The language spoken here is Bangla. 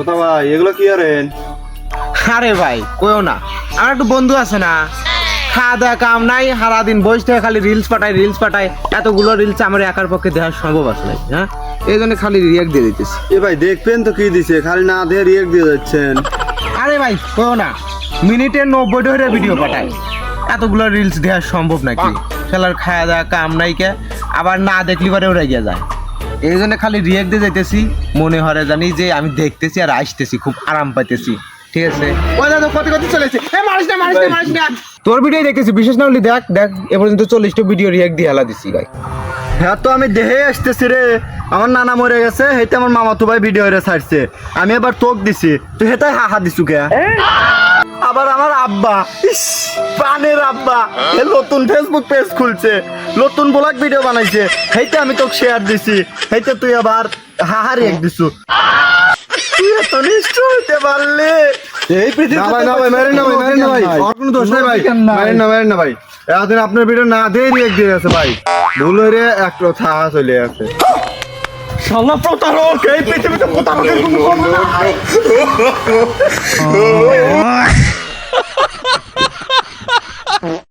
কোথা ভাই এগুলো কি আরেন? আরে ভাই কইও না, আমার একটু বন্ধু আছে না, খাওয়া দাওয়া কাম নাই, সারাদিন বসে থেকে খালি রিলস পাঠায়। এতগুলো রিলস আমার একার পক্ষে দেওয়া সম্ভব আসলে, হ্যাঁ এই জন্য খালি রিয়াক্ট দিয়ে দিতেছি। এ ভাই দেখবেন তো কি দিছে, খালি না দিয়ে রিয়েক্ট দিয়ে যাচ্ছেন। আরে ভাই কইও না, মিনিটে 90 ধরে ভিডিও পাঠায়, এতগুলো রিলস দেওয়া সম্ভব নাকি? খেলার খাওয়া দাওয়া কাম নাই কে, আবার না দেখলি পরে ওরা গিয়ে যায়। এই জন্য খালি রিয়াক্ট দিয়ে যাইতেছি, মনে হরে জানি যে আমি দেখতেছি আর আসতেছি, খুব আরাম পাইতেছি। ঠিক আছে, ওই দাদা কত চলেছে, মারিস না। তোর ভিডিও দেখতেছি, বিশেষ না হলে দেখ এ পর্যন্ত 40টা ভিডিও রিয়াক্ট দিয়ে হেলা দিছি ভাই। হ্যাঁ তো আমি দেহে আসতেছি রে, আমার নানা মরে গেছে, হেতে আমার মামাতো ভাই ভিডিও রে ছাড়ছে, আমি এবার তোক দিছি, তুই হেতাই হাহা দিছু কে? আবার আমার আব্বা, ইস প্রাণের আব্বা, এ নতুন ফেসবুক পেজ খুলছে, নতুন ব্লগ ভিডিও বানাইছে, হেইতে আমি তোকে শেয়ার দিছি, হেইতে তুই আবার হাহা রিয়েক্ট দিছু। তুই এত নিষ্ঠুর হইতে পারলি? এই পৃথিবীতে না ভাই মারেন না ভাই, আর কোনো দোষ নাই ভাই, মারেন না ভাই, এতদিন আপনার ভিডিও না দিয়ে রিয়েক্ট দিয়ে গেছে ভাই, ভুল হয়ে এক কথা চলে গেছে। শালা প্রতারক, এই পৃথিবীতে প্রতারকের কোনো কম নাই।